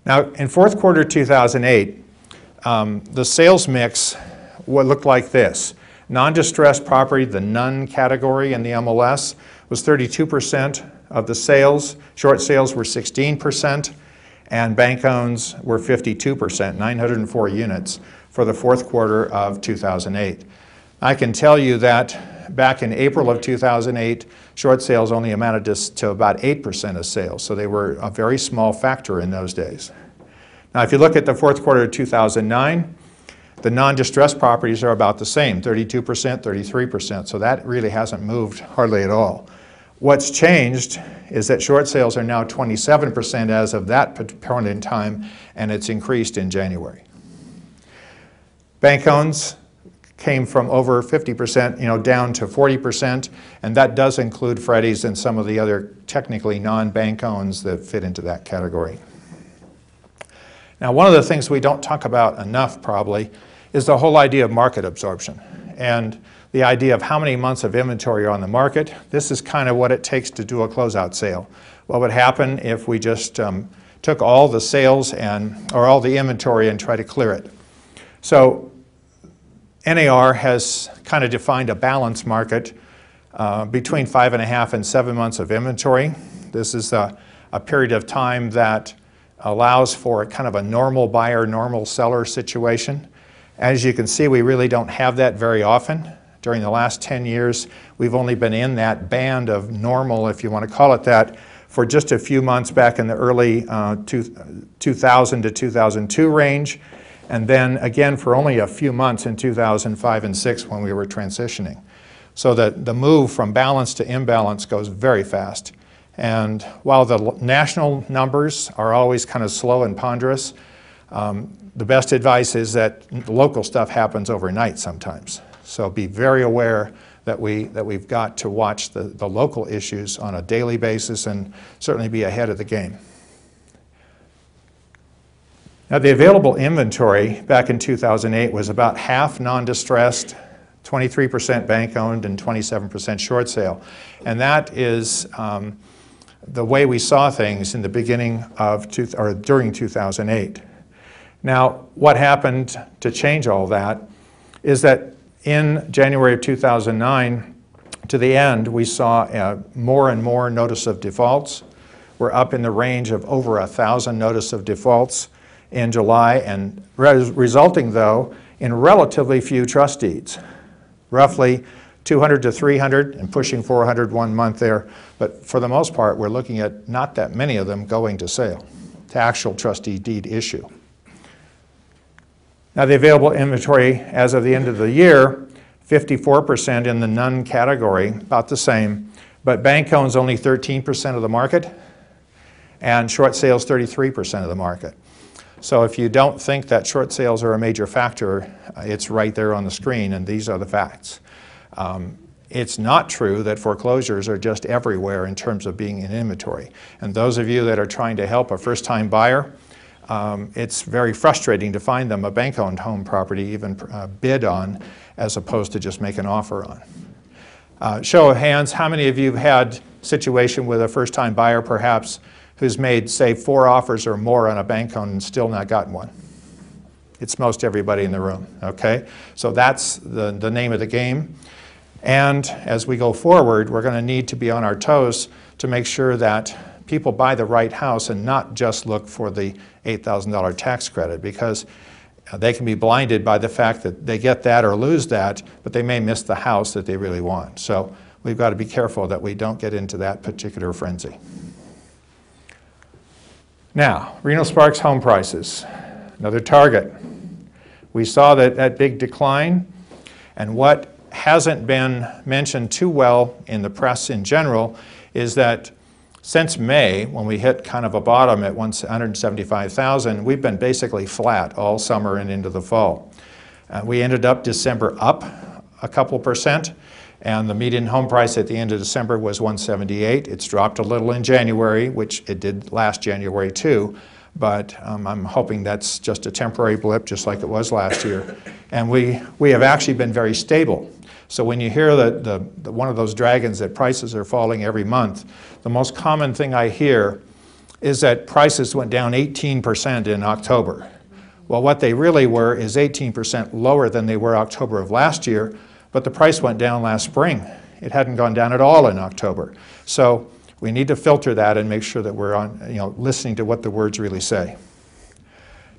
Now, in fourth quarter 2008, the sales mix looked like this. Non-distressed property, the none category in the MLS, was 32% of the sales. Short sales were 16%, and bank owns were 52%, 904 units for the fourth quarter of 2008. I can tell you that back in April of 2008, short sales only amounted to about 8% of sales, so they were a very small factor in those days. Now, if you look at the fourth quarter of 2009, the non-distressed properties are about the same, 32%, 33%, so that really hasn't moved hardly at all. What's changed is that short sales are now 27% as of that point in time, and it's increased in January. Bank owns came from over 50%, down to 40%, and that does include Freddie's and some of the other technically non-bank owns that fit into that category. Now, one of the things we don't talk about enough probably is the whole idea of market absorption and the idea of how many months of inventory are on the market. This is kind of what it takes to do a closeout sale. What would happen if we just took all the sales or all the inventory and try to clear it? So NAR has kind of defined a balanced market between 5.5 and 7 months of inventory. This is a period of time that allows for kind of a normal buyer, normal seller situation. As you can see, we really don't have that very often. During the last 10 years, we've only been in that band of normal, if you want to call it that, for just a few months back in the early 2000 to 2002 range, and then again for only a few months in 2005 and 6 when we were transitioning. So the move from balance to imbalance goes very fast. And while the national numbers are always kind of slow and ponderous, the best advice is that the local stuff happens overnight sometimes. So be very aware that we've got to watch the local issues on a daily basis and certainly be ahead of the game. Now, the available inventory back in 2008 was about half non-distressed, 23% bank-owned, and 27% short sale. And that is the way we saw things in the beginning of during 2008. Now, what happened to change all that is that in January of 2009, to the end, we saw more and more notice of defaults. We're up in the range of over 1,000 notice of defaults in July, and resulting, though, in relatively few trust deeds, roughly 200 to 300 and pushing 400 1 month there. But for the most part, we're looking at not that many of them going to sale, to actual trustee deed issue. Now, the available inventory as of the end of the year, 54% in the none category, about the same, but bank owns only 13% of the market, and short sales 33% of the market. So if you don't think that short sales are a major factor, it's right there on the screen, and these are the facts. It's not true that foreclosures are just everywhere in terms of being in inventory. And those of you that are trying to help a first-time buyer, it's very frustrating to find them a bank-owned home property even bid on as opposed to just make an offer on. Show of hands, how many of you have had a situation with a first-time buyer perhaps who's made, say, 4 offers or more on a bank-owned and still not gotten one? It's most everybody in the room, okay? So that's the name of the game. And as we go forward, we're going to need to be on our toes to make sure that people buy the right house and not just look for the $8,000 tax credit, because they can be blinded by the fact that they get that or lose that, but they may miss the house that they really want. So we've got to be careful that we don't get into that particular frenzy. Now, Reno Sparks home prices, another target. We saw that big decline, and what hasn't been mentioned too well in the press in general is that since May, when we hit kind of a bottom at 175,000, we've been basically flat all summer and into the fall. We ended up December up a couple percent, and the median home price at the end of December was 178. It's dropped a little in January, which it did last January too, but I'm hoping that's just a temporary blip, just like it was last year. And we have actually been very stable. So when you hear one of those dragons that prices are falling every month, the most common thing I hear is that prices went down 18% in October. Well, what they really were is 18% lower than they were October of last year, but the price went down last spring. It hadn't gone down at all in October. So we need to filter that and make sure that we're listening to what the words really say.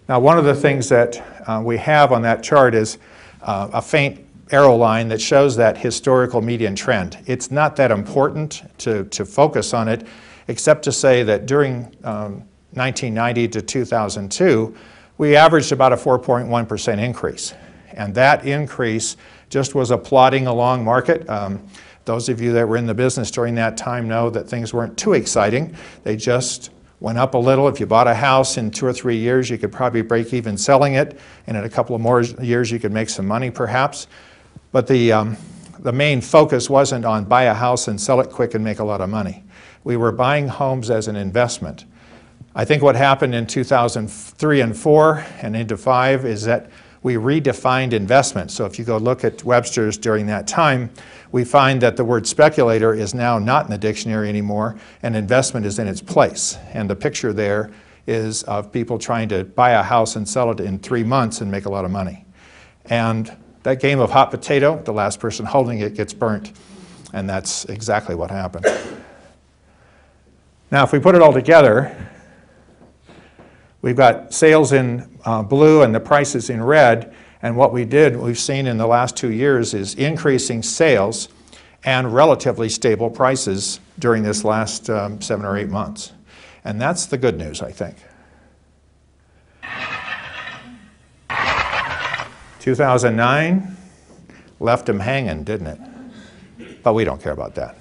Now, one of the things that we have on that chart is a faint arrow line that shows that historical median trend. It's not that important to focus on it, except to say that during 1990 to 2002, we averaged about a 4.1% increase. And that increase just was a plodding along market. Those of you that were in the business during that time know that things weren't too exciting. They just went up a little. If you bought a house in 2 or 3 years, you could probably break even selling it, and in a couple of more years you could make some money perhaps. But the main focus wasn't on buy a house and sell it quick and make a lot of money. We were buying homes as an investment. I think what happened in 2003 and 4 and into 5 is that we redefined investment. So if you go look at Webster's during that time, we find that the word speculator is now not in the dictionary anymore, and investment is in its place. And the picture there is of people trying to buy a house and sell it in 3 months and make a lot of money. And that game of hot potato, the last person holding it gets burnt. And that's exactly what happened. Now, if we put it all together, we've got sales in blue and the prices in red. And what we've seen in the last 2 years is increasing sales and relatively stable prices during this last 7 or 8 months. And that's the good news, I think. 2009 left them hanging, didn't it? But we don't care about that.